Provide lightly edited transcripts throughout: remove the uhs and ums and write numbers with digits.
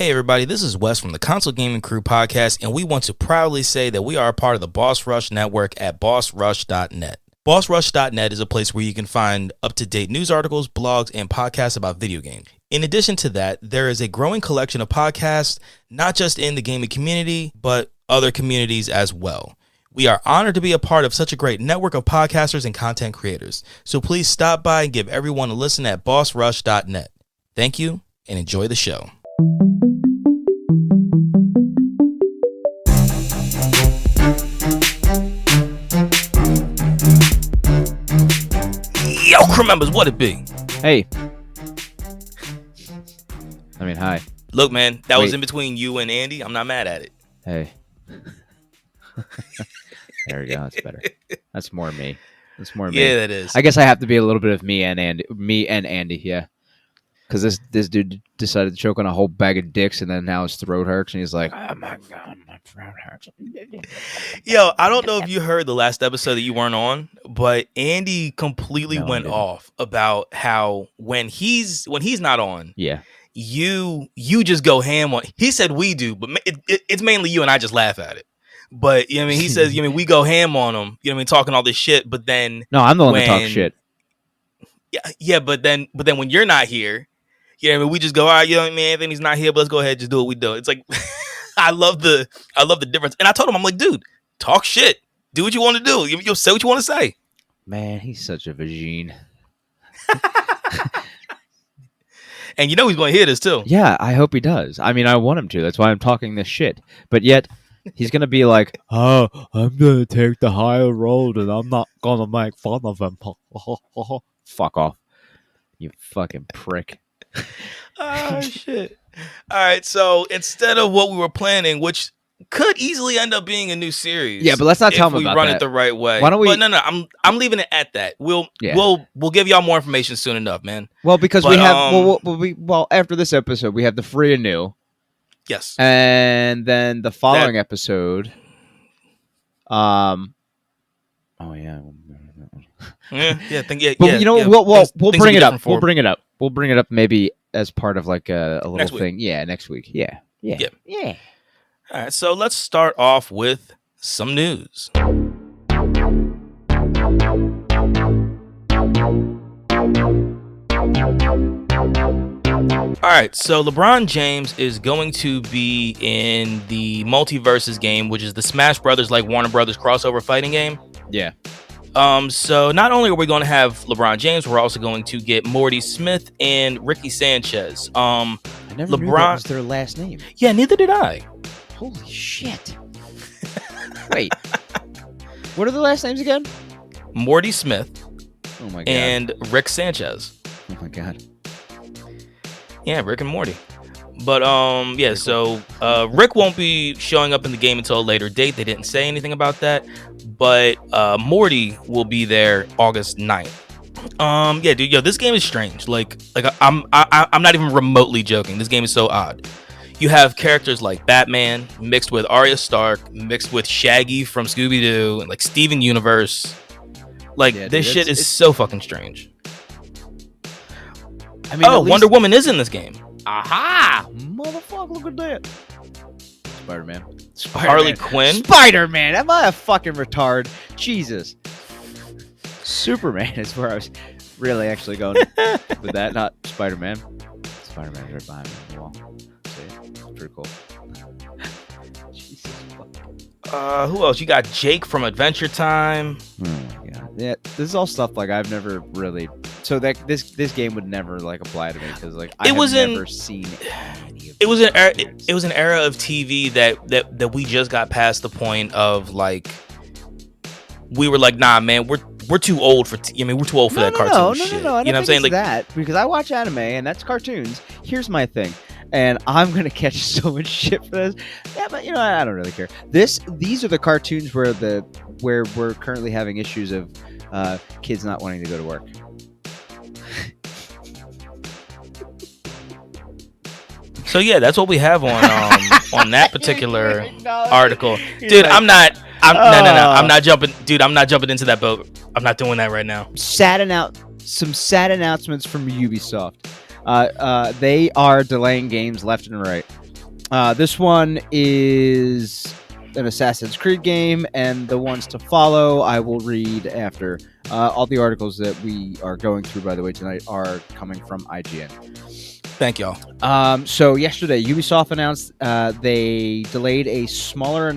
Hey everybody, this is Wes from the Console Gaming Crew podcast, and we want to proudly say that we are a part of the Boss Rush network at bossrush.net. BossRush.net is a place where you can find up-to-date news articles, blogs, and podcasts about video games. In addition to that, there is a growing collection of podcasts, not just in the gaming community, but other communities as well. We are honored to be a part of such a great network of podcasters and content creators. So please stop by and give everyone a listen at bossrush.net. Thank you, and enjoy the show. Yo, crew members, what it be? Hey. I mean, hi. Look, man, that was in between you and Andy. I'm not mad at it. Hey. There we go. That's better. That's more me. That's more me. Yeah, that is. I guess I have to be a little bit of me and Andy. Yeah. Because this dude decided to choke on a whole bag of dicks, and then now his throat hurts, and he's like, "Oh my god, my throat hurts." Yo, I don't know if you heard the last episode that you weren't on, but Andy completely went off about how when he's not on, yeah, you just go ham on. He said we do, but it's mainly you, and I just laugh at it. But you know what I mean, he says, you know, we go ham on him. You know what I mean, talking all this shit, but then no, I'm the one that talks shit. Yeah, but then when you're not here. Yeah, I mean, we just go, all right, you know what I mean? Anthony's not here, but let's go ahead and just do what we do. It's like, I love the difference. And I told him, I'm like, dude, talk shit. Do what you want to do. You'll say what you want to say. Man, he's such a vagine. And you know he's going to hear this, too. Yeah, I hope he does. I mean, I want him to. That's why I'm talking this shit. But yet, he's going to be like, oh, I'm going to take the higher road, and I'm not going to make fun of him. Fuck off. You fucking prick. Oh shit! All right, so instead of what we were planning, which could easily end up being a new series, yeah, but let's not tell them about that. If we run it the right way. Why don't we? But no, I'm leaving it at that. We'll give y'all more information soon enough, man. Well, because we have after this episode, we have the free and new. Yes, and then the following episode. Oh yeah. But you know, we'll bring it up. We'll bring it up. We'll bring it up maybe as part of like a little thing. Yeah, next week. Yeah. All right, so let's start off with some news. All right, so LeBron James is going to be in the Multiverses game, which is the Smash Brothers like Warner Brothers crossover fighting game. Yeah. So not only are we going to have LeBron James, we're also going to get Morty Smith and Ricky Sanchez. I never knew that was their last name. Yeah, neither did I. Holy shit. Wait. What are the last names again? Morty Smith. Oh my god. And Rick Sanchez. Oh my god. Yeah, Rick and Morty. But yeah, so Rick won't be showing up in the game until a later date. They didn't say anything about that. But Morty will be there August 9th. Yeah, dude, this game is strange. Like I'm not even remotely joking. This game is so odd. You have characters like Batman mixed with Arya Stark, mixed with Shaggy from Scooby-Doo, and like Steven Universe. Like this shit is so fucking strange. I mean, Wonder Woman is in this game. Aha! Motherfucker, look at that. Spider-Man. Harley Quinn. Spider-Man. Am I a fucking retard? Jesus. Superman is where I was really actually going with that, not Spider-Man. Spider-Man's right behind me on the wall. See? It's pretty cool. Jesus. Who else? You got Jake from Adventure Time. Oh my god. Yeah, this is all stuff like I've never really. So that this game would never like apply to me because like I have never seen any of it was an era of TV that we just got past the point of like we were like, nah, man, we're too old for. We're too old for that cartoon shit. No. You know what I'm saying? Like that because I watch anime and that's cartoons. Here's my thing. And I'm gonna catch so much shit for this. Yeah, but you know, I don't really care. These are the cartoons where we're currently having issues of kids not wanting to go to work. So yeah, that's what we have on that particular article, dude. I'm not jumping, dude. I'm not jumping into that boat. I'm not doing that right now. Some sad announcements from Ubisoft. They are delaying games left and right. This one is an Assassin's Creed game, and the ones to follow I will read after. All the articles that we are going through, by the way, tonight are coming from IGN. Thank y'all. So yesterday, Ubisoft announced they delayed a smaller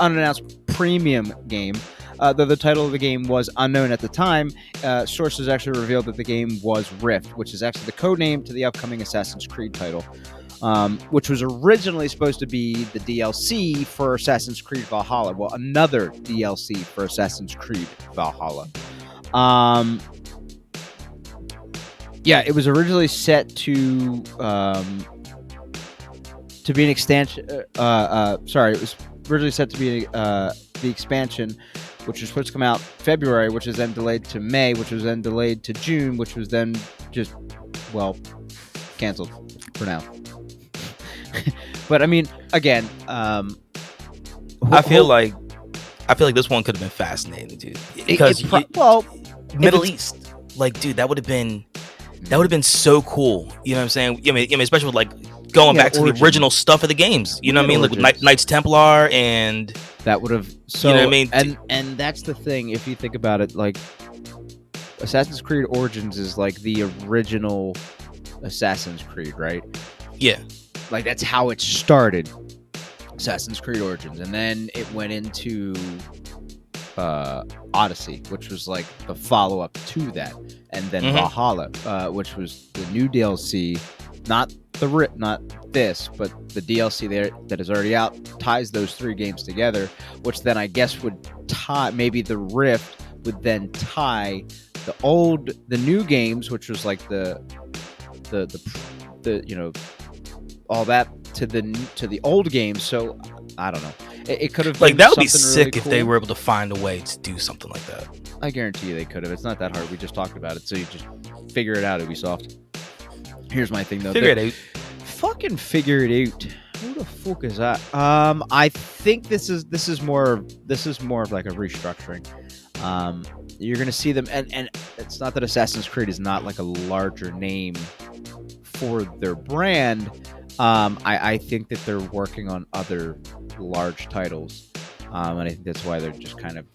unannounced premium game. Though the title of the game was unknown at the time, sources actually revealed that the game was Rift, which is actually the code name to the upcoming Assassin's Creed title, which was originally supposed to be the DLC for Assassin's Creed Valhalla. Well, another DLC for Assassin's Creed Valhalla. Yeah, it was originally set to be an extension. It was originally set to be the expansion, which was supposed to come out February, which was then delayed to May, which was then delayed to June, which was then just, canceled for now. But I mean, again, I feel like this one could have been fascinating, dude. Because Middle East, like, dude, that would have been so cool. You know what I'm saying? I mean, especially with like going back to the original stuff of the games. You know what I mean? Like with Knights Templar, and that would have. So, you know what I mean? And that's the thing. If you think about it, like Assassin's Creed Origins is like the original Assassin's Creed, right? Yeah. Like that's how it started. Assassin's Creed Origins, and then it went into Odyssey, which was like the follow-up to that, and then Valhalla, which was the new DLC, not this, but the DLC there that is already out, ties those three games together, which then I guess would tie, maybe the Rift would then tie the new games, which was like the you know, all that to the old games. So I don't know. It could have like that would be sick really if they were able to find a way to do something like that. I guarantee you they could have. It's not that hard. We just talked about it, so you just figure it out, Ubisoft. Here's my thing though. Figure it out. Fucking figure it out. Who the fuck is that? I think this is more of like a restructuring. You're gonna see them, and it's not that Assassin's Creed is not like a larger name for their brand. I think that they're working on other large titles, and I think that's why they're just kind of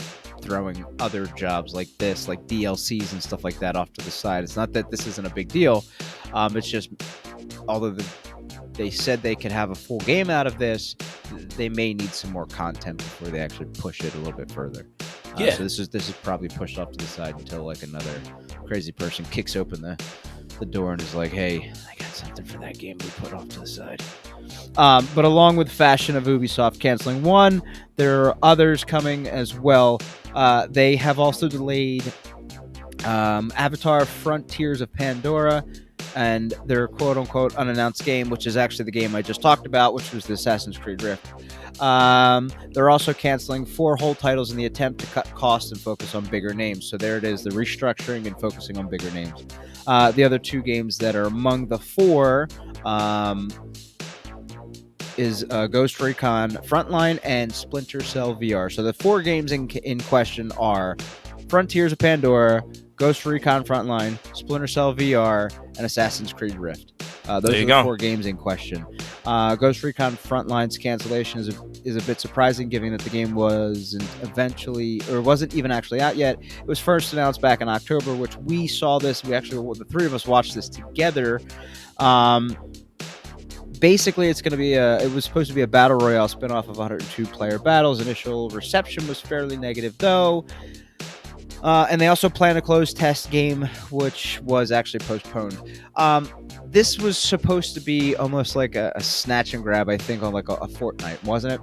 throwing other jobs like this, like DLCs and stuff like that, off to the side. It's not that this isn't a big deal. It's just, although they said they could have a full game out of this, they may need some more content before they actually push it a little bit further. So this is probably pushed off to the side until like another crazy person kicks open the door and is like, hey, I got something for that game we put off to the side. But along with fashion of Ubisoft canceling one, there are others coming as well. They have also delayed Avatar Frontiers of Pandora and their quote-unquote unannounced game, which is actually the game I just talked about, which was the Assassin's Creed Rift. They're also canceling 4 whole titles in the attempt to cut costs and focus on bigger names. So there it is, the restructuring and focusing on bigger names. The other 2 games that are among the 4 is Ghost Recon Frontline and Splinter Cell VR. So the 4 games in question are Frontiers of Pandora, Ghost Recon Frontline, Splinter Cell VR, and Assassin's Creed Rift. Those are the 4 games in question. Ghost Recon Frontline's cancellation is a bit surprising, given that the game wasn't even actually out yet. It was first announced back in October, which we saw this. The 3 of us watched this together. Basically, it's going to be it was supposed to be a battle royale spinoff of 102 player battles. Initial reception was fairly negative, though. And they also plan a closed test game, which was actually postponed. This was supposed to be almost like a snatch and grab, I think, on like a Fortnite, wasn't it?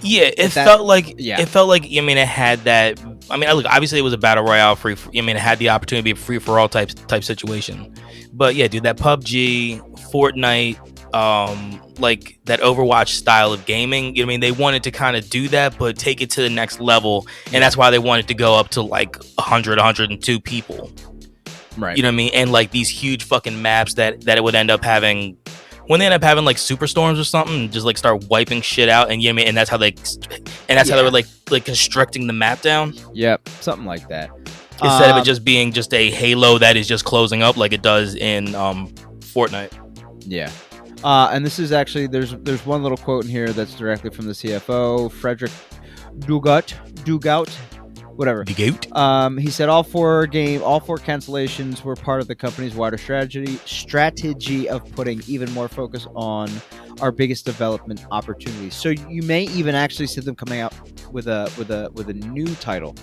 Yeah, it felt like. I mean, it had that. I mean, look, obviously it was a battle royale it had the opportunity to be a free for all type situation. But yeah, dude, that PUBG, Fortnite, like that Overwatch style of gaming, you know what I mean, they wanted to kind of do that but take it to the next level, and that's why they wanted to go up to like 102 people, right? You know what I mean? And like these huge fucking maps that it would end up having, when they end up having like superstorms or something, just like start wiping shit out, and you know what I mean, and that's how they were like constricting the map down. Yep, something like that, instead of it just being just a halo that is just closing up like it does in Fortnite. Yeah. And this is actually there's one little quote in here that's directly from the CFO, Frederick Dugout, whatever. He said all four cancellations were part of the company's wider strategy of putting even more focus on our biggest development opportunities. So you may even actually see them coming out with a new title.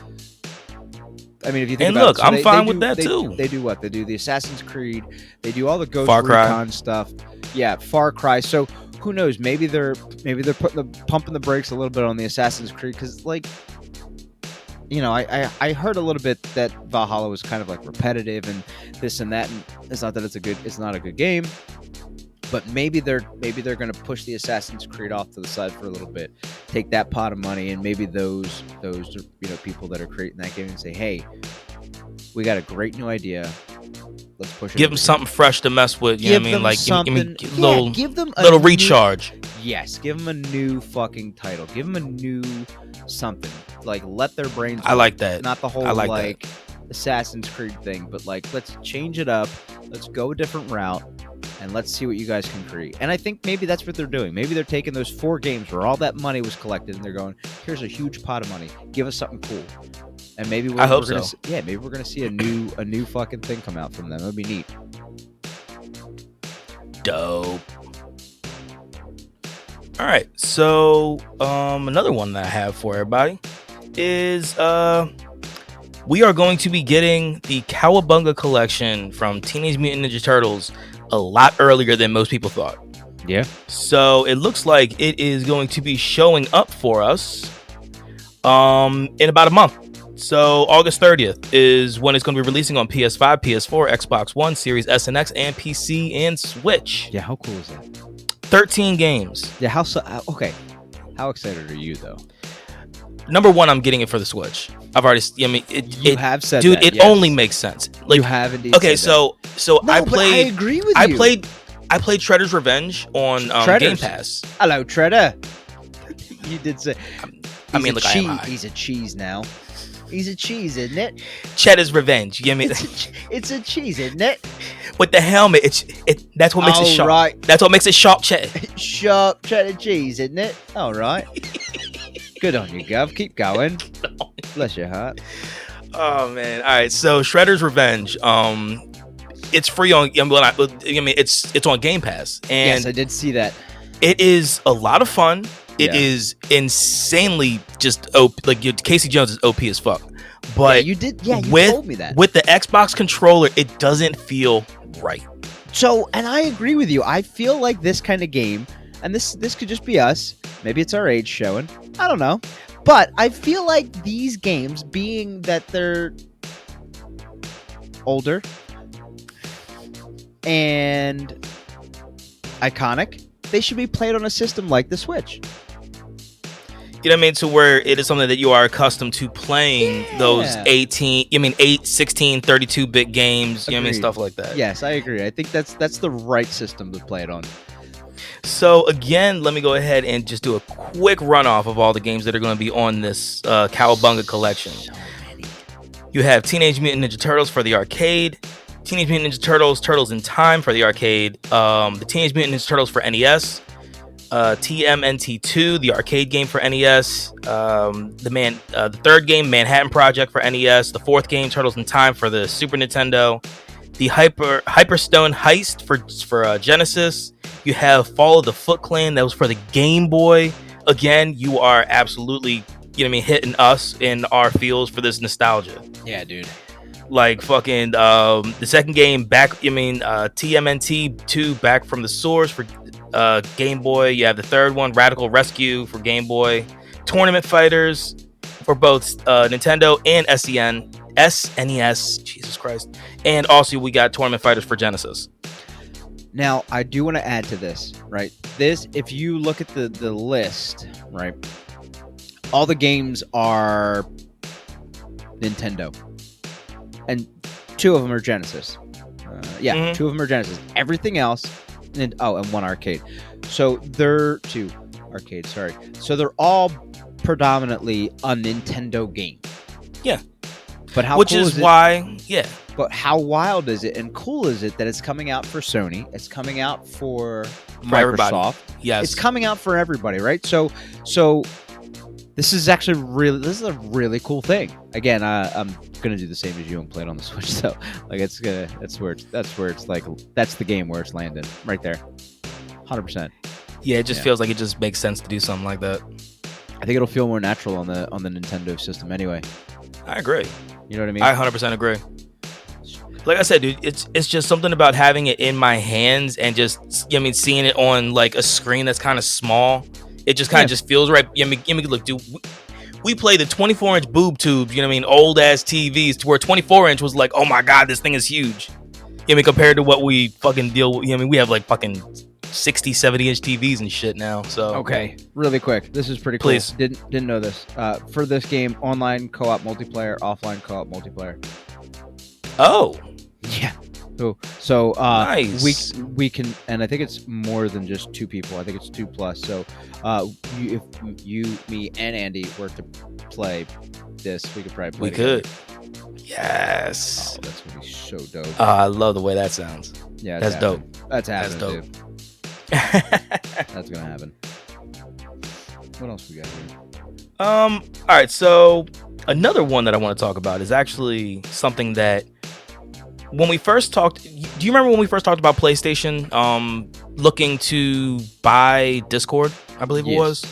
I mean, if you think about it, I'm fine with that too. They do what? They do the Assassin's Creed. They do all the Ghost Recon stuff. Yeah, Far Cry. So who knows? Maybe they're pumping the brakes a little bit on the Assassin's Creed because, like, you know, I heard a little bit that Valhalla was kind of like repetitive and this and that. And it's not that it's not a good game, but maybe they're going to push the Assassin's Creed off to the side for a little bit, take that pot of money, and maybe those people that are creating that game and say, hey, we got a great new idea. Let's push it. Give them something fresh to mess with. You know what I mean? Like, give them a little recharge. Yes, give them a new fucking title. Give them a new something. Like, let their brains. I like that. Not the whole like Assassin's Creed thing, but like, let's change it up. Let's go a different route, and let's see what you guys can create. And I think maybe that's what they're doing. Maybe they're taking those 4 games where all that money was collected, and they're going, here's a huge pot of money. Give us something cool. And maybe I hope so. Maybe we're gonna see a new fucking thing come out from them. That'd be neat. Dope. All right, so another one that I have for everybody is we are going to be getting the Cowabunga collection from Teenage Mutant Ninja Turtles a lot earlier than most people thought. Yeah. So it looks like it is going to be showing up for us in about a month. So August 30th is when it's going to be releasing on PS5, PS4, Xbox One, Series S and X, and PC and Switch. Yeah, how cool is that? 13 games. Yeah, okay. How excited are you, though? Number one, I'm getting it for the Switch. I've already, you have said dude, that, it yes. only makes sense. Like, you have indeed. Okay, said that. so No, I but played. I agree with you. I played Shredder's Revenge on Game Pass. Hello, Shredder. You did say. I mean, look, I am high. He's a cheese now. He's a cheese, isn't it? Cheddar's Revenge. You know what I mean? It's a cheese, isn't it? With the helmet, that's what makes it sharp. Right. That's what makes it sharp cheddar. Sharp cheddar cheese, isn't it? All right. Good on you, Gov. Keep going. Bless your heart. Oh man! All right, so Shredder's Revenge. It's free on. It's on Game Pass. And yes, I did see that. It is a lot of fun. It is insanely just OP. Like, Casey Jones is OP as fuck. But you did. Yeah, you told me that. With the Xbox controller, it doesn't feel right. So, and I agree with you. I feel like this kind of game, and this could just be us. Maybe it's our age showing. I don't know. But I feel like these games, being that they're older and iconic, they should be played on a system like the Switch. You know what I mean? To where it is something that you are accustomed to playing those 8, 16, 32-bit games, you know what I mean? Stuff like that. Yes, I agree. I think that's the right system to play it on. So again, let me go ahead and just do a quick runoff of all the games that are going to be on this Cowabunga collection. So many. You have Teenage Mutant Ninja Turtles for the arcade, Teenage Mutant Ninja Turtles, Turtles in Time for the arcade, the Teenage Mutant Ninja Turtles for NES, TMNT2, the arcade game for NES, the third game, Manhattan Project for NES, the fourth game, Turtles in Time for the Super Nintendo, the Hyperstone Heist for Genesis. You have Fall of the Foot Clan, that was for the Game Boy. Again, you are absolutely, you know what I mean, hitting us in our feels for this nostalgia. Yeah, dude. Like fucking the second game, TMNT2, Back from the Source for Game Boy. You have the third one, Radical Rescue for Game Boy. Tournament Fighters for both Nintendo and SNES. Jesus Christ. And also we got Tournament Fighters for Genesis. Now, I do want to add to this, right? This, if you look at the list, right? All the games are Nintendo. And 2 of them are Genesis. 2 of them are Genesis. Everything else, and one arcade. So they're 2 arcades, sorry. So they're all predominantly a Nintendo game. Yeah. But how Which cool is it? why, yeah. But how wild is it and cool is it that it's coming out for Sony? It's coming out for everybody. Microsoft. Yes. It's coming out for everybody, right? So this is actually this is a really cool thing. Again, I'm gonna do the same as you and play it on the Switch. So like that's where it's like that's the game where it's landing right there, 100%. Yeah, it just feels like it just makes sense to do something like that. I think it'll feel more natural on the Nintendo system anyway. I agree. You know what I mean? I 100% agree. Like I said, dude, it's just something about having it in my hands and just, seeing it on like a screen that's kind of small. It just kind of just feels right. Look, dude, we play the 24-inch boob tubes, old ass TVs to where 24-inch was like, oh my God, this thing is huge. Compared to what we fucking deal with. We have like fucking 60, 70-inch TVs and shit now. So okay, really quick, this is pretty cool. Please. Didn't know this. For this game, online co-op multiplayer, offline co-op multiplayer. Oh. Yeah. So nice. we can, and I think it's more than just 2 people. I think it's 2+. So if you, me, and Andy were to play this, we could probably play. We could. Yes. Oh, that's gonna be so dope. I love the way that sounds. Yeah, that's dope. That's happening. That's dope. Dude. That's gonna happen. What else we got here? All right. So another one that I want to talk about is actually something that when we first talked. Do you remember when we first talked about PlayStation looking to buy Discord? I believe it was.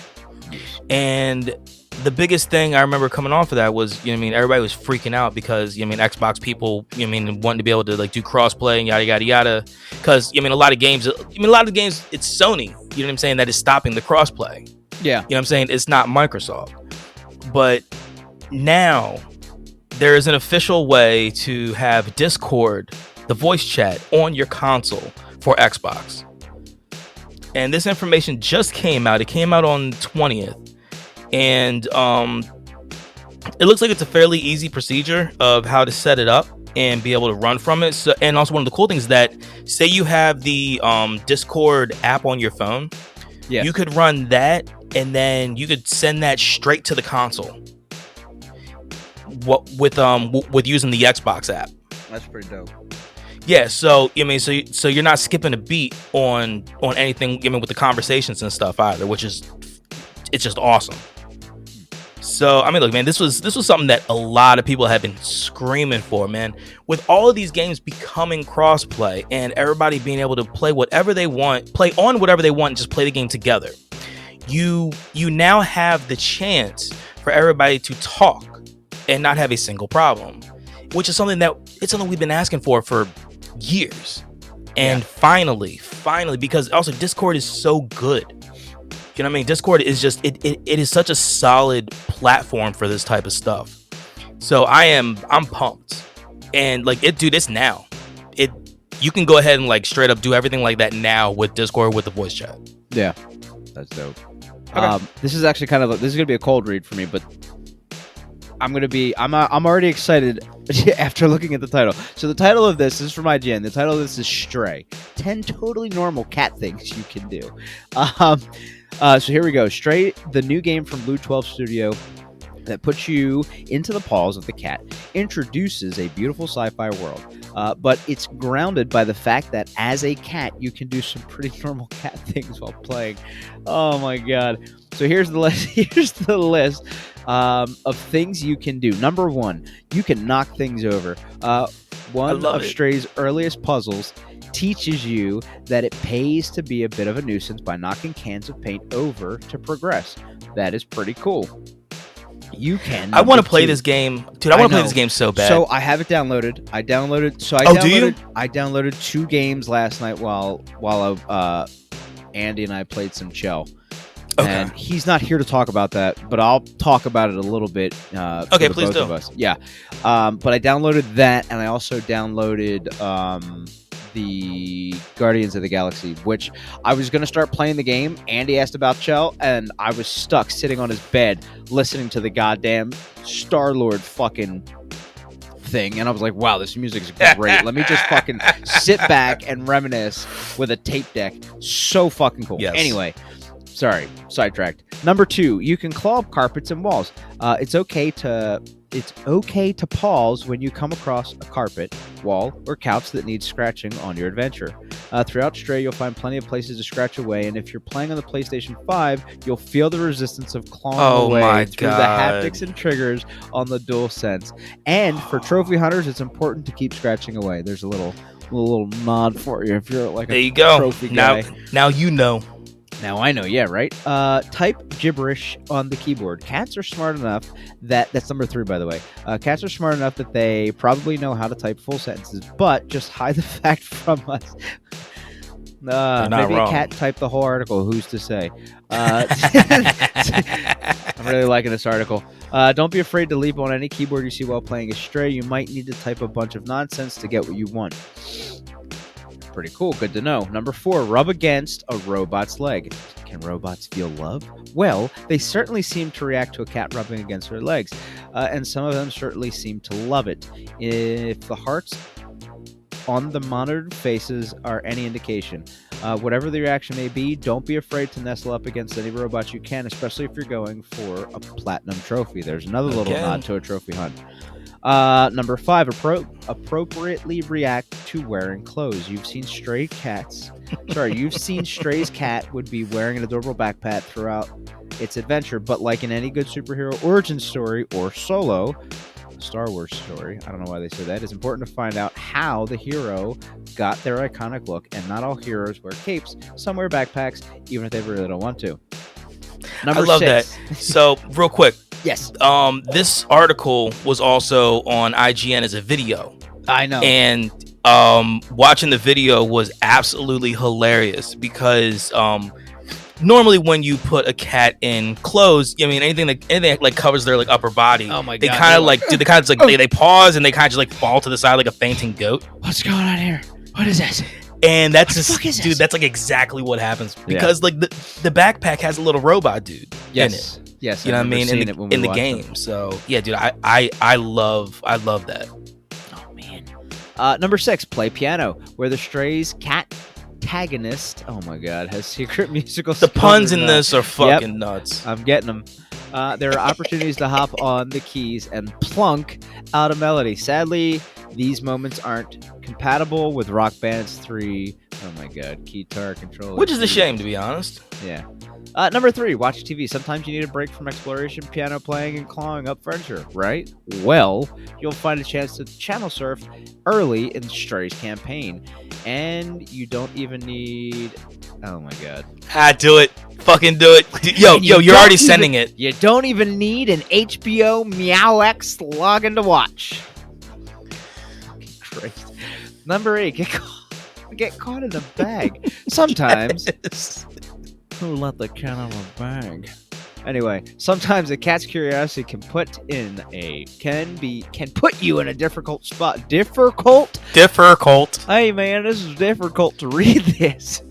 Yes. And the biggest thing I remember coming off of that was, everybody was freaking out because, Xbox people, wanting to be able to like do crossplay and yada yada yada. Because a lot of games, it's Sony. You know what I'm saying? That is stopping the crossplay. Yeah. You know what I'm saying? It's not Microsoft. But now there is an official way to have Discord, the voice chat, on your console for Xbox. And this information just came out. It came out on 20th. And it looks like it's a fairly easy procedure of how to set it up and be able to run from it. So, and also one of the cool things is that, say you have the Discord app on your phone, you could run that, and then you could send that straight to the console. With using the Xbox app. That's pretty dope. Yeah, so so you're not skipping a beat on anything, with the conversations and stuff either, which is it's just awesome. So look, man, this was something that a lot of people have been screaming for, man. With all of these games becoming crossplay and everybody being able to play whatever they want, play on whatever they want, and just play the game together, you now have the chance for everybody to talk and not have a single problem, which is something we've been asking for years. And finally, because also Discord is so good. You know what I mean? Discord is just it is such a solid platform for this type of stuff. So I'm pumped. And like it's now. You can go ahead and like straight up do everything like that now with Discord with the voice chat. Yeah. That's dope. Okay. This is actually this is gonna be a cold read for me, but I'm already excited after looking at the title. So the title of this is from IGN. The title of this is Stray. 10 totally normal cat things you can do. So here we go. Stray, the new game from Blue 12 Studio that puts you into the paws of the cat, introduces a beautiful sci-fi world. But it's grounded by the fact that as a cat, you can do some pretty normal cat things while playing. Oh my God. So here's the list. Here's the list of things you can do. Number 1, you can knock things over. One of Stray's earliest puzzles teaches you that it pays to be a bit of a nuisance by knocking cans of paint over to progress. That is pretty cool. You can. I want to play this game, dude. I want to play this game so bad. So I have it downloaded. I downloaded. Do you? I downloaded 2 games last night while Andy and I played some Chell. Okay. And he's not here to talk about that, but I'll talk about it a little bit. Okay, please do. Of us. Yeah. But I downloaded that, and I also downloaded the Guardians of the Galaxy, which I was going to start playing the game. Andy asked about Chell, and I was stuck sitting on his bed listening to the goddamn Star-Lord fucking thing, and I was like, wow, this music is great. Let me just fucking sit back and reminisce with a tape deck. So fucking cool. Yes. Anyway, Sorry, sidetracked. Number 2, you can claw up carpets and walls. It's okay to pause when you come across a carpet, wall, or couch that needs scratching on your adventure. Throughout Stray, you'll find plenty of places to scratch away, and if you're playing on the PlayStation 5, you'll feel the resistance of clawing away through the haptics and triggers on the DualSense. And for trophy hunters, it's important to keep scratching away. There's a little nod for you if you're like a trophy guy. Now you know. Now I know, yeah, right? Type gibberish on the keyboard. Cats are smart enough that's number 3, by the way. Cats are smart enough that they probably know how to type full sentences, but just hide the fact from us. Maybe wrong. A cat typed the whole article. Who's to say? I'm really liking this article. Don't be afraid to leap on any keyboard you see while playing a Stray. You might need to type a bunch of nonsense to get what you want. Pretty cool. Good to know. Number 4, rub against a robot's leg. Can robots feel love? Well, they certainly seem to react to a cat rubbing against their legs, and some of them certainly seem to love it. If the hearts on the monitored faces are any indication, whatever the reaction may be, don't be afraid to nestle up against any robots you can, especially if you're going for a platinum trophy. There's another little nod to a trophy hunt. Number 5, appropriately react to wearing clothes. You've seen Stray's cat would be wearing an adorable backpack throughout its adventure, but like in any good superhero origin story or solo Star Wars story, I don't know why they say that, it's important to find out how the hero got their iconic look, and not all heroes wear capes. Some wear backpacks, even if they really don't want to. Number I love 6. that. So, real quick. Yes. This article was also on IGN as a video. I know. And watching the video was absolutely hilarious because normally when you put a cat in clothes, I mean anything like covers their like upper body. Oh my they God. kind of like do they kind of like they pause and they kind of just like fall to the side like a fainting goat. What's going on here? What is this? And that's just, dude, that's like exactly what happens because like the backpack has a little robot dude in it. Yes, you know what I mean, in the game. Them. So yeah, dude, I love that. Oh man. Number 6, play piano, where the Stray's cat antagonist, oh my God, has secret musical. The puns in this are fucking nuts. I'm getting them. There are opportunities to hop on the keys and plunk out a melody. Sadly, these moments aren't compatible with Rock Band's 3. Oh my God, guitar controller. Which is a shame, to be honest. Yeah. Number 3, watch TV. Sometimes you need a break from exploration, piano playing, and clawing up furniture, right? Well, you'll find a chance to channel surf early in Stray's campaign. And you don't even need... Oh my God. Do it. Fucking do it. Yo, you're already sending it. You don't even need an HBO Meow-X login to watch. Fucking Christ. Number 8, get caught in a bag. Sometimes... Who let the cat out of a bag? Anyway, sometimes a cat's curiosity can put you in a difficult spot. Dif-ur-cult? Dif-ur-cult. Hey man, this is difficult to read this.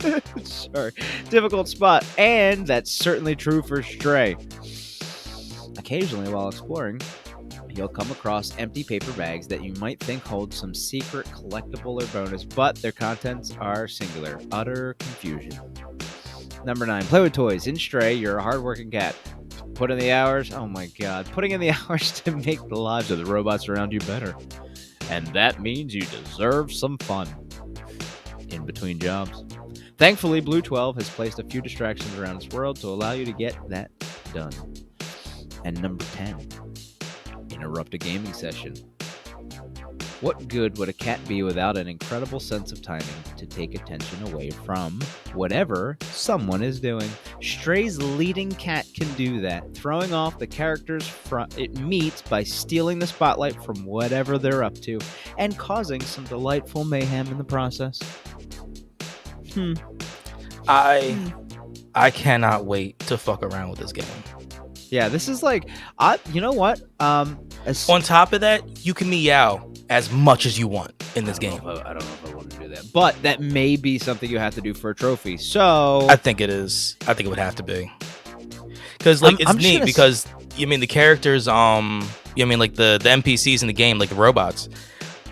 Sorry. Difficult spot. And that's certainly true for Stray. Occasionally while exploring, you'll come across empty paper bags that you might think hold some secret collectible or bonus, but their contents are singular. Utter confusion. Number 9, play with toys. In Stray, you're a hardworking cat. Put in the hours. Oh my God. Putting in the hours to make the lives of the robots around you better. And that means you deserve some fun. In between jobs. Thankfully, Blue 12 has placed a few distractions around its world to allow you to get that done. And number 10, interrupt a gaming session. What good would a cat be without an incredible sense of timing to take attention away from whatever someone is doing? Stray's leading cat can do that, throwing off the characters it meets by stealing the spotlight from whatever they're up to, and causing some delightful mayhem in the process. I cannot wait to fuck around with this game. Yeah, this is like, you know what? On top of that, you can meow as much as you want in this game. I don't know if I want to do that, but that may be something you have to do for a trophy. So I think it is. I think it would have to be because like it's neat because you mean the characters, you mean like the NPCs in the game, like the robots,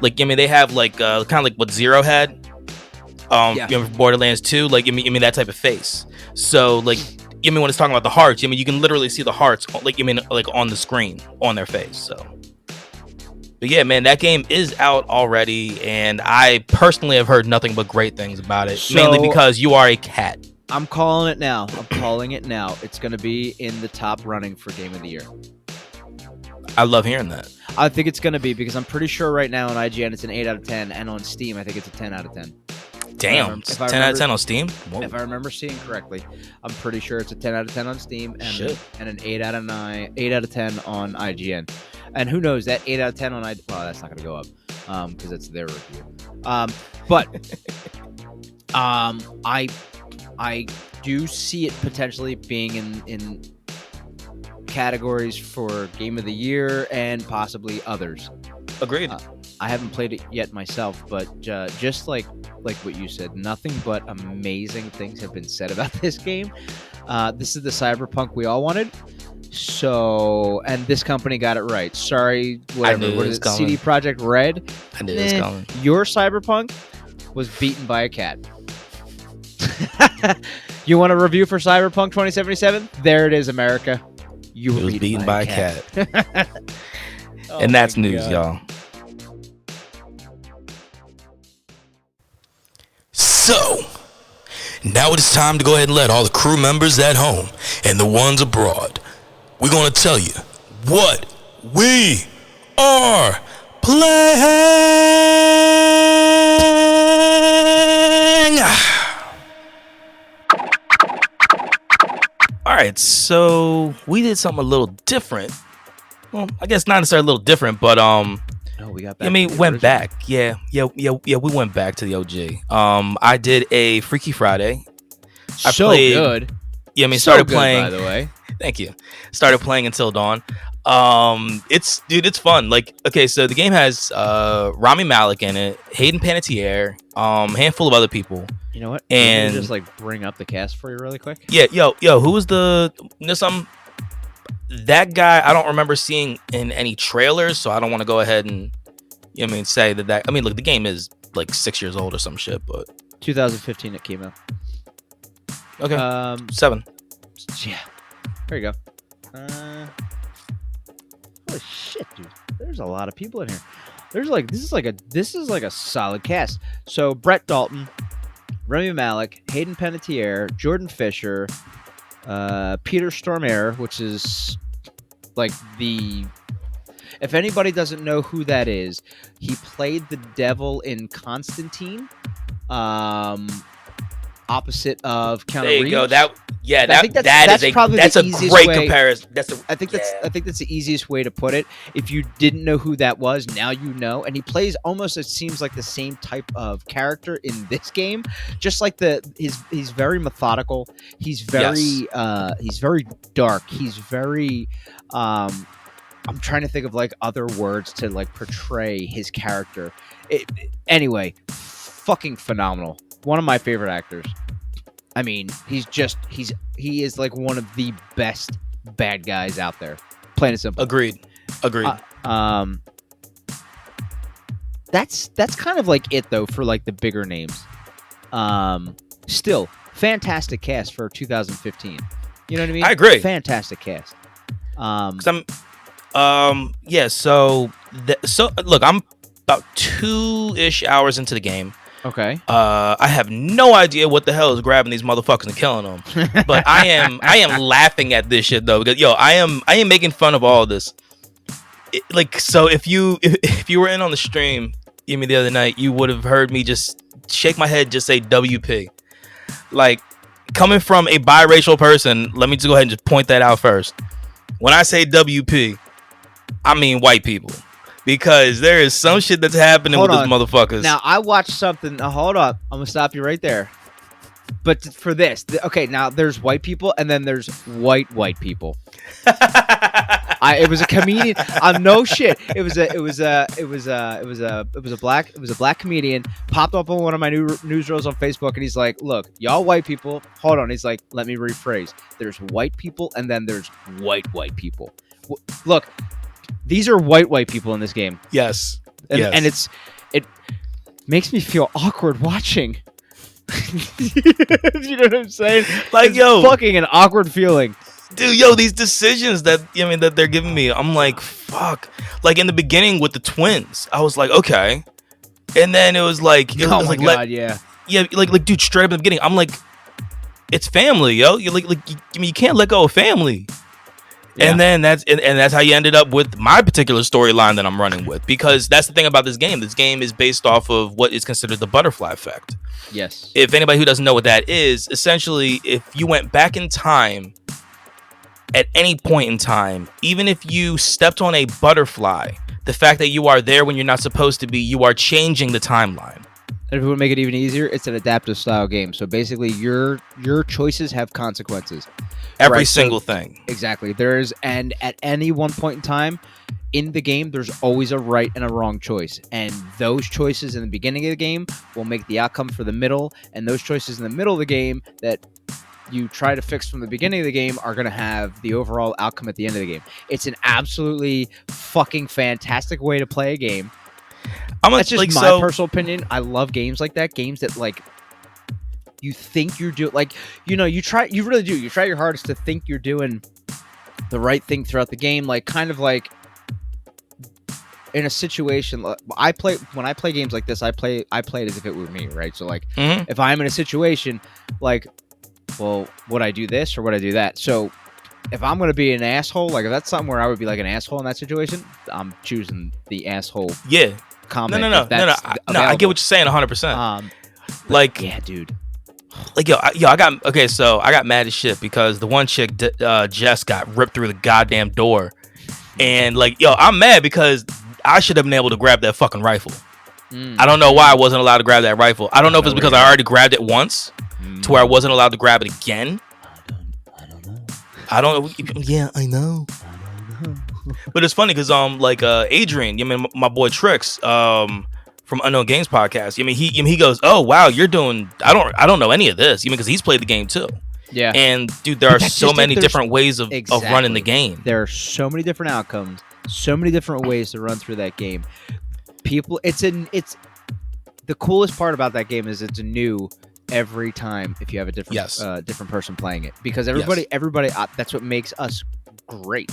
like you mean they have like kind of like what Zero had, you know, Borderlands 2, like you mean that type of face. So like You mean when it's talking about the hearts? You mean you can literally see the hearts, like you mean like on the screen on their face. So, but yeah, man, that game is out already, and I personally have heard nothing but great things about it. Mainly because you are a cat. I'm calling it now. It's going to be in the top running for Game of the Year. I love hearing that. I think it's going to be because I'm pretty sure right now on IGN it's an 8 out of 10, and on Steam I think it's a 10 out of 10. Damn, 10 out of 10 on Steam? Whoa. If I remember seeing correctly, I'm pretty sure it's a 10 out of 10 on Steam and an 8 out of 10 on IGN. And who knows, that 8 out of 10 on IGN, well, that's not going to go up because it's their review. But I do see it potentially being in categories for Game of the Year and possibly others. Agreed. I haven't played it yet myself, but just like what you said, nothing but amazing things have been said about this game. This is the Cyberpunk we all wanted. So, and this company got it right. Sorry, whatever. What is it? CD Projekt Red? I knew it was coming. Your Cyberpunk was beaten by a cat. You want a review for Cyberpunk 2077? There it is, America. You were beaten by a cat. And that's news, y'all. So, now it is time to go ahead and let all the crew members at home and the ones abroad, we're going to tell you what we are playing. All right, so we did something a little different. Well, I guess not necessarily a little different, but we got back. I mean, went back. Yeah. We went back to the OG. I did a Freaky Friday. I played, good. Yeah, I mean, started playing. By the way, thank you. Started playing until dawn. It's fun. Like, okay, so the game has Rami Malek in it, Hayden Panettiere, handful of other people. You know what? And just like bring up the cast for you really quick. Yeah, who was that guy? I don't remember seeing in any trailers, so I don't want to go ahead and say that. I mean, look, the game is like 6 years old or some shit, but 2015 it came out. Okay, 7. Yeah, there you go. Holy shit, dude! There's a lot of people in here. This is like a solid cast. So Brett Dalton, Rami Malek, Hayden Panettiere, Jordan Fisher, Peter Stormare, which is like if anybody doesn't know who that is, he played the devil in Constantine, opposite of Keanu Reeves. There you go. That's a easiest great way. comparison. I think that's the easiest way to put it. If you didn't know who that was, now you know. And he plays almost, it seems like, the same type of character in this game. Just like he's very methodical. He's very dark. He's very I'm trying to think of like other words to like portray his character. Anyway, fucking phenomenal. One of my favorite actors. I mean, he is like one of the best bad guys out there. Plain and simple. Agreed. That's kind of like it though for like the bigger names. Still fantastic cast for 2015. You know what I mean? I agree. Fantastic cast. So look, I'm about 2-ish hours into the game. Okay. I have no idea what the hell is grabbing these motherfuckers and killing them, but I am laughing at this shit though, because I am making fun of all of this. So if you were in on the stream, the other night, you would have heard me just shake my head, just say WP. Like, coming from a biracial person, let me just go ahead and just point that out first. When I say WP, I mean white people. Because there is some shit that's happening with these motherfuckers. Now, I watched something. Hold up. I'm going to stop you right there. But for this, okay, now there's white people and then there's white people. It was a comedian. No shit. It was a black comedian popped up on one of my news reels on Facebook, and he's like, "Look, y'all white people. Hold on." He's like, "Let me rephrase. There's white people and then there's white people. Look, these are white people in this game." Yes. And it makes me feel awkward watching You know what I'm saying? Like, it's yo, fucking an awkward feeling. dude, yo, these decisions that that they're giving me, I'm like, fuck. Like in the beginning with the twins, I was like, okay, and then it was like, Oh my god, yeah, like, dude, straight up in the beginning, I'm like, it's family, yo. You you can't let go of family. Yeah. And then that's how you ended up with my particular storyline that I'm running with, because that's the thing about this game. This game is based off of what is considered the butterfly effect. Yes. If anybody who doesn't know what that is, essentially, if you went back in time at any point in time, even if you stepped on a butterfly, the fact that you are there when you're not supposed to be, you are changing the timeline. And if we want to make it even easier, it's an adaptive style game. So basically, your choices have consequences. Every single thing. Exactly. And at any one point in time in the game, there's always a right and a wrong choice. And those choices in the beginning of the game will make the outcome for the middle. And those choices in the middle of the game that you try to fix from the beginning of the game are going to have the overall outcome at the end of the game. It's an absolutely fucking fantastic way to play a game. That's just my personal opinion. I love games like that. Games that, like, you think you're doing, like, you really do. You try your hardest to think you're doing the right thing throughout the game. Like, kind of like in a situation, when I play games like this, I play it as if it were me, right? So, like, if I'm in a situation, like, well, would I do this or would I do that? So, if I'm going to be an asshole, like, if that's something where I would be like an asshole in that situation, I'm choosing the asshole. Yeah. Comment. No. I get what you're saying 100%. Like, yeah, dude. Like, I got mad as shit because the one chick, Jess, got ripped through the goddamn door, and like, I'm mad because I should have been able to grab that fucking rifle. I don't know why I wasn't allowed to grab that rifle. I don't know if it's because I already grabbed it once, to where I wasn't allowed to grab it again. I don't know. Yeah, I know. But it's funny because Adrian, my boy Trix, from Unknown Games podcast, he goes, oh wow, you're doing, I don't know any of this, because he's played the game too. Yeah. And dude, there are so many different ways of running the game. There are so many different outcomes, so many different ways to run through that game. People, it's the coolest part about that game is it's new every time if you have a different different person playing it, because everybody that's what makes us great.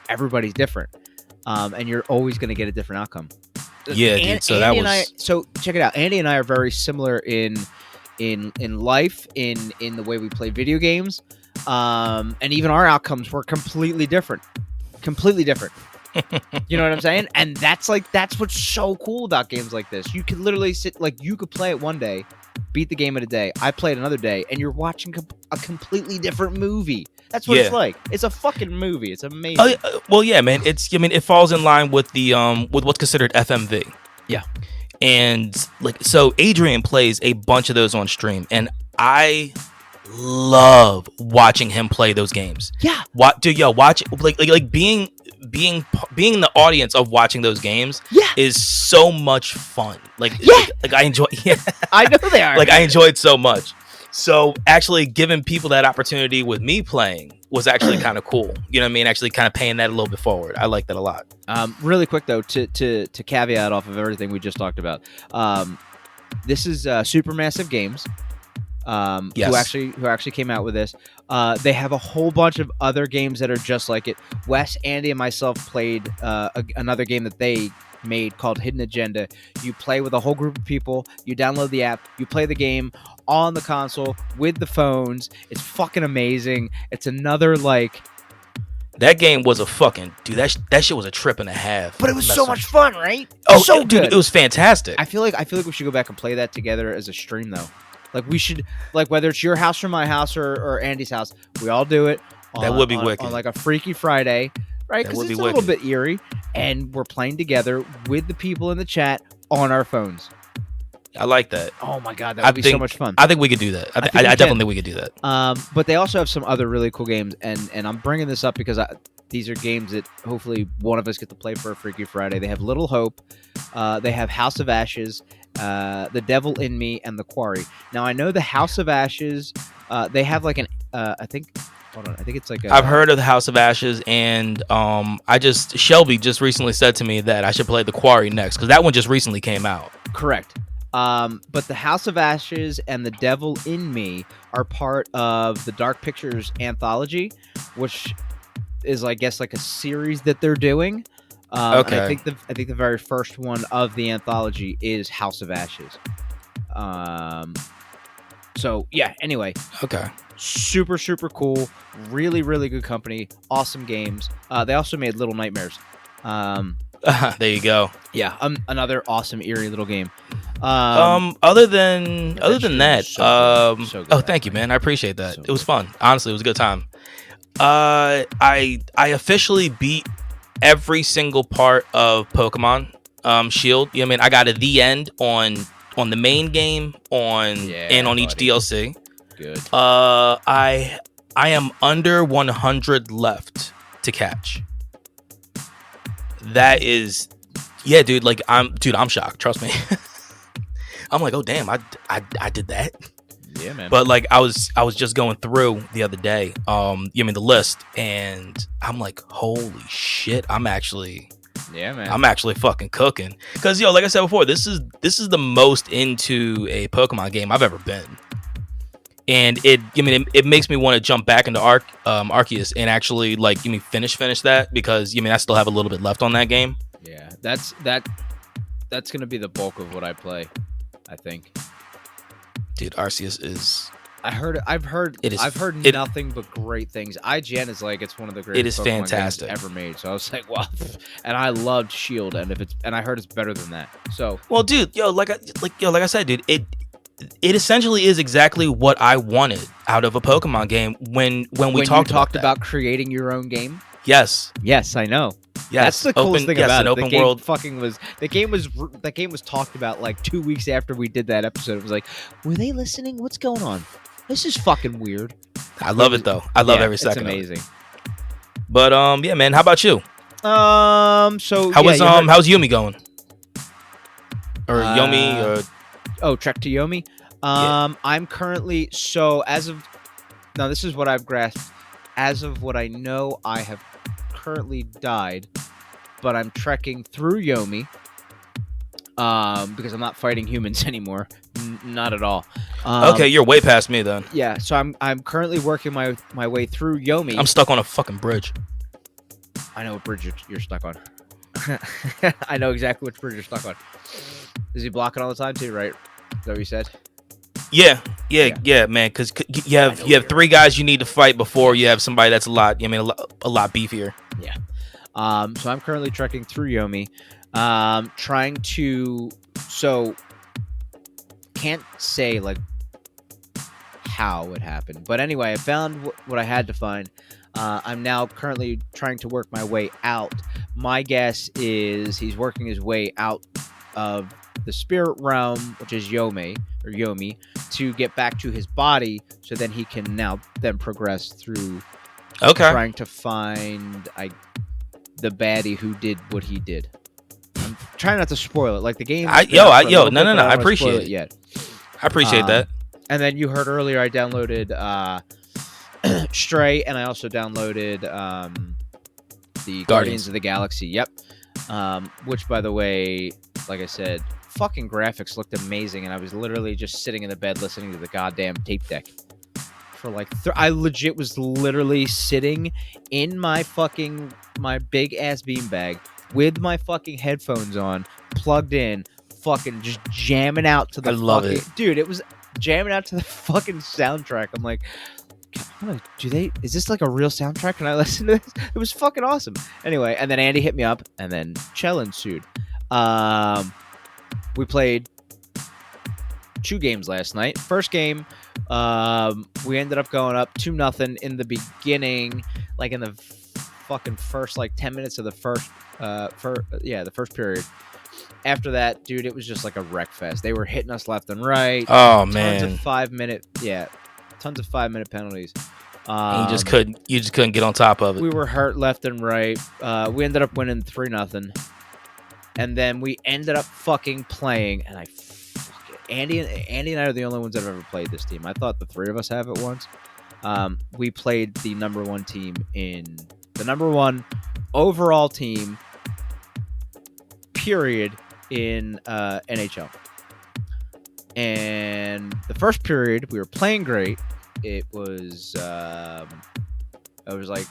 Everybody's different, and you're always going to get a different outcome. Yeah, dude. So so check it out. Andy and I are very similar in life, in the way we play video games, and even our outcomes were completely different. You know what I'm saying? And that's what's so cool about games like this. You could literally you could play it one day, beat the game in a day. I play it another day, and you're watching a completely different movie. That's what it's like. It's a fucking movie. It's amazing. Well, yeah, man. It falls in line with the with what's considered FMV. Yeah. And so Adrian plays a bunch of those on stream, and I love watching him play those games. Yeah. Watch being in the audience of watching those games is so much fun. Like I enjoy. Yeah. I know they are. I enjoy it so much. So actually giving people that opportunity with me playing was actually kind of cool. You know what I mean? Actually kind of paying that a little bit forward. I like that a lot. Really quick though, to caveat off of everything we just talked about. This is Supermassive Games. Who actually came out with this. They have a whole bunch of other games that are just like it. Wes, Andy, and myself played another game that they made called Hidden Agenda. You play with a whole group of people. You download the app. You play the game on the console with the phones. It's fucking amazing. It's another that game was a fucking dude. That shit was a trip and a half. But it was so much fun, right? Oh, so dude, good. it was fantastic. I feel like we should go back and play that together as a stream though. We should, whether it's your house or my house or Andy's house, we all do it. That would be wicked. On a Freaky Friday, right? Because it's a little bit eerie, and we're playing together with the people in the chat on our phones. I like that. Oh my god, that would be so much fun. I think we could do that. I definitely think we could do that. But they also have some other really cool games, and I'm bringing this up because these are games that hopefully one of us get to play for a Freaky Friday. They have Little Hope, they have House of Ashes, The Devil in Me, and The Quarry. Now I know the House of Ashes, they have I think it's I've heard of the House of Ashes, and Shelby just recently said to me that I should play The Quarry next because that one just recently came out. Correct. But the House of Ashes and The Devil in Me are part of the Dark Pictures anthology, which is, I guess, like a series that they're doing. And I think the very first one of the anthology is House of Ashes. So yeah. Anyway. Okay. Super cool. Really good company. Awesome games. They also made Little Nightmares. There you go. Yeah. Another awesome eerie little game. Other than that, so good, oh, thank you, man. I appreciate that. It was fun. Honestly, it was a good time. I officially beat every single part of Pokemon Shield. You know what I mean? I got to the end on the main game and on each DLC. Good. I am under 100 left to catch. That is, yeah, dude. Like I'm shocked. Trust me. I'm like, oh damn, I did that. Yeah, man. But like I was just going through the other day, the list, and I'm like, holy shit, I'm actually fucking cooking. Because like I said before, this is the most into a Pokemon game I've ever been. And it makes me want to jump back into Arceus and actually finish that, because I still have a little bit left on that game. Yeah, that's gonna be the bulk of what I play, I think. Dude, Arceus is. I've heard nothing but great things. IGN is like, it's one of the greatest. It is Pokemon fantastic games ever made. So I was like, wow. And I loved Shield, and I heard it's better than that. So. Well, dude, like I said, dude, it essentially is exactly what I wanted out of a Pokemon game when we talked about creating your own game. Yes, I know. Yes, that's the coolest thing about it. Open the game world. The game was talked about like 2 weeks after we did that episode. It was like, were they listening? What's going on? This is fucking weird. I love it though. I love every second. It's amazing. But yeah, man. How about you? So how's Yumi going? Or Yomi? Or Trek to Yomi. I'm currently this is what I've grasped. As of what I know, I have currently died, but I'm trekking through Yomi because I'm not fighting humans anymore. Not at all. Okay, you're way past me then. Yeah, so I'm currently working my way through Yomi. I'm stuck on a fucking bridge. I know what bridge you're stuck on. I know exactly which bridge you're stuck on. Is he blocking all the time too, right? Is that what you said? Yeah, man. Because you have 3 guys you need to fight before you have somebody that's a lot beefier. Yeah. So I'm currently trekking through Yomi, trying to. So can't say like how it happened, but anyway, I found what I had to find. I'm now currently trying to work my way out. My guess is he's working his way out of the spirit realm, which is Yomi, to get back to his body, so then he can then progress through trying to find the baddie who did what he did. I'm trying not to spoil it. Like the game. No, I appreciate it. Yet. I appreciate that. And then you heard earlier I downloaded Stray, and I also downloaded the Guardians of the Galaxy. Yep. Which, by the way, like I said, fucking graphics looked amazing, and I was literally just sitting in the bed listening to the goddamn tape deck for like I legit was literally sitting in my big ass beanbag with my fucking headphones on, plugged in, fucking just jamming out to the dude. It was jamming out to the fucking soundtrack. I'm like, is this like a real soundtrack? Can I listen to this? It was fucking awesome. Anyway, and then Andy hit me up, and then Chell ensued. We played 2 games last night. First game, we ended up going up 2-0 in the beginning, like in the fucking first 10 minutes of the the first period. After that, dude, it was just like a wreck fest. They were hitting us left and right. Oh man, tons of 5-minute penalties. You just couldn't get on top of it. We were hurt left and right. We ended up winning 3-0. And then we ended up fucking playing, and Andy and I are the only ones that have ever played this team. I thought the 3 of us have it once. We played the number 1 team in the number 1 overall team, period, in NHL. And the first period, we were playing great. It was like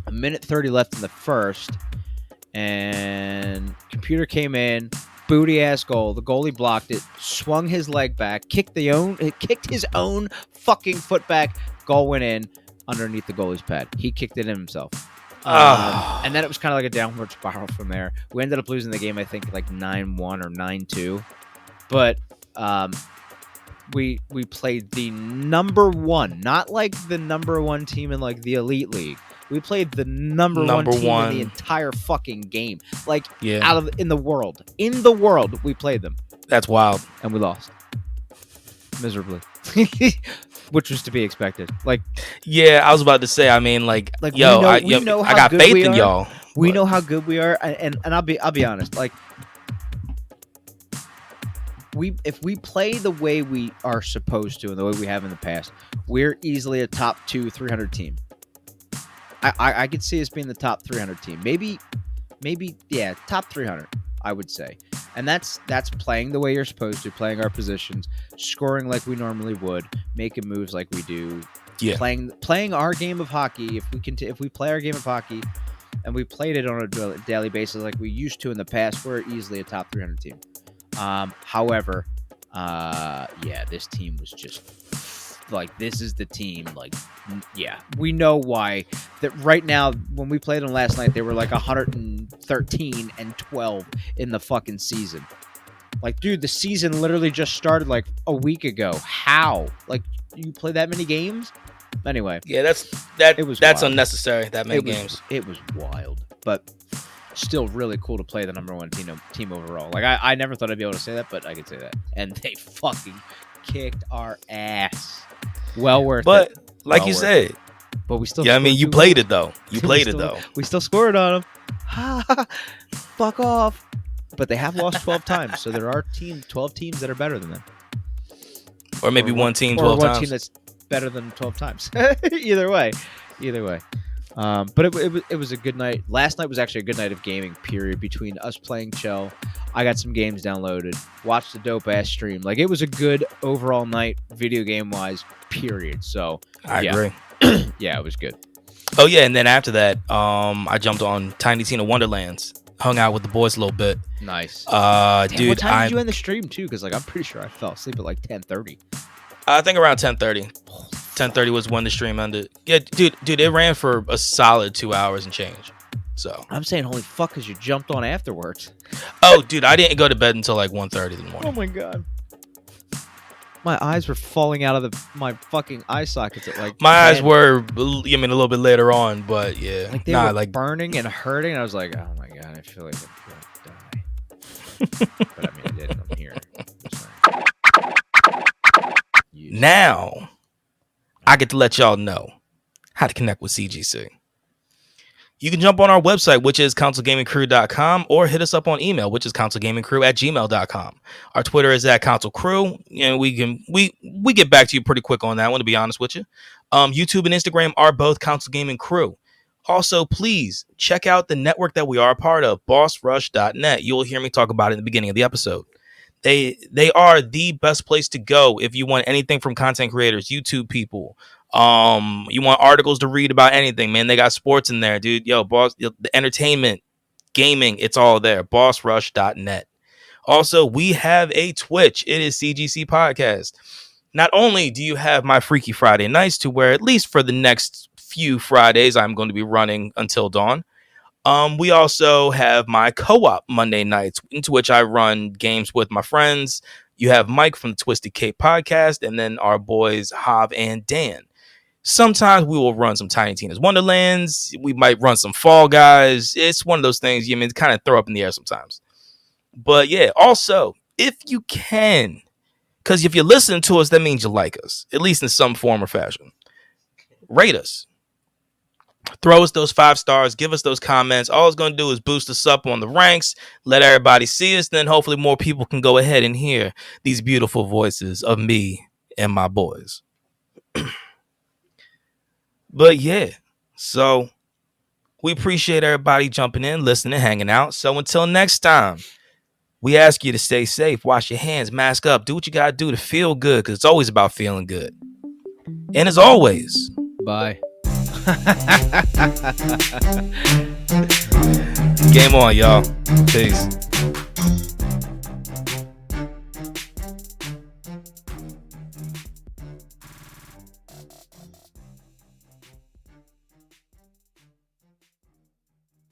a minute 30 left in the first, and computer came in, booty ass goal. The goalie blocked it, swung his leg back, kicked his own fucking foot back. Goal went in underneath the goalie's pad. He kicked it in himself. And then it was kind of like a downward spiral from there. We ended up losing the game, I think, like 9-1 or 9-2. But we played the number one, not like the number one team in like the Elite League. We played the number one team in the entire fucking game. Like in the world. In the world, we played them. That's wild. And we lost. Miserably. Which was to be expected. Like, yeah, I was about to say, I mean, like yo, I got faith in y'all. We know how good we are, and I'll be honest, like if we play the way we are supposed to and the way we have in the past, we're easily a top 200-300 team. I could see us being the top 300 team. Maybe top 300, I would say. And that's playing the way you're supposed to, playing our positions, scoring like we normally would, making moves like we do. Yeah. Playing our game of hockey. If we play our game of hockey and we played it on a daily basis like we used to in the past, we're easily a top 300 team. However, this team was just like, this is the team. Like, yeah, we know why. That right now, when we played them last night, they were like 113-12 in the fucking season. Like, dude, the season literally just started like a week ago. How? Like, you play that many games? Anyway, yeah, that's wild. Unnecessary. That many games. It was wild, but still really cool to play the number one team overall. Like, I never thought I'd be able to say that, but I could say that. And they fucking kicked our ass. Well worth it. But like you said, but we still. Yeah, I mean, you played it though. You played it though. We still scored on them. Fuck off. But they have lost 12 times, so there are 12 teams that are better than them. Or maybe one team 12 times. Or one team that's better than 12 times. Either way. But it was a good night. Last night was actually a good night of gaming, period, between us playing Chell. I got some games downloaded, watched a dope-ass stream. Like, it was a good overall night, video game-wise, period. So, I agree. Yeah, it was good. Oh, yeah, and then after that, I jumped on Tiny Tina Wonderlands, hung out with the boys a little bit. Nice. Damn, dude, what time did you end the stream, too? Because, like, I'm pretty sure I fell asleep at, like, 10:30. I think around 10:30. 10:30 was when the stream ended. Yeah, dude, it ran for a solid 2 hours and change. So I'm saying, holy fuck, because you jumped on afterwards. Oh, dude, I didn't go to bed until like 1:30 in the morning. Oh my god, my eyes were falling out of my fucking eye sockets at like. My eyes were, a little bit later on, but yeah, like they were burning and hurting. And I was like, oh my god, I feel like I'm gonna die. But I mean, I didn't. I'm here. Now, I get to let y'all know how to connect with CGC. You can jump on our website, which is counselgamingcrew.com, or hit us up on email, which is counselgamingcrew@gmail.com. Our Twitter is @counselcrew, and we get back to you pretty quick on that one, to be honest with you. YouTube and Instagram are both Counsel Gaming Crew. Also, please check out the network that we are a part of, bossrush.net. You'll hear me talk about it in the beginning of the episode. They are the best place to go if you want anything from content creators, YouTube people. You want articles to read about anything, man. They got sports in there, dude. Yo, the entertainment, gaming, it's all there. bossrush.net. Also, we have a Twitch. It is CGC Podcast. Not only do you have my Freaky Friday nights, to where at least for the next few Fridays I'm going to be running until dawn. We also have my co-op Monday nights, into which I run games with my friends. You have Mike from the Twisted Cape podcast, and then our boys Hav and Dan. Sometimes we will run some Tiny Tina's Wonderlands. We might run some Fall Guys. It's one of those things, kind of throw up in the air sometimes. But yeah, also, if you can, because if you're listening to us, that means you like us, at least in some form or fashion. Rate us. Throw us those 5 stars. Give us those comments. All it's going to do is boost us up on the ranks. Let everybody see us. Then hopefully more people can go ahead and hear these beautiful voices of me and my boys. But yeah, so we appreciate everybody jumping in, listening, hanging out. So until next time, We ask you to stay safe, wash your hands, mask up, do what you gotta do to feel good, because it's always about feeling good. And as always, Bye. game on, y'all. Peace.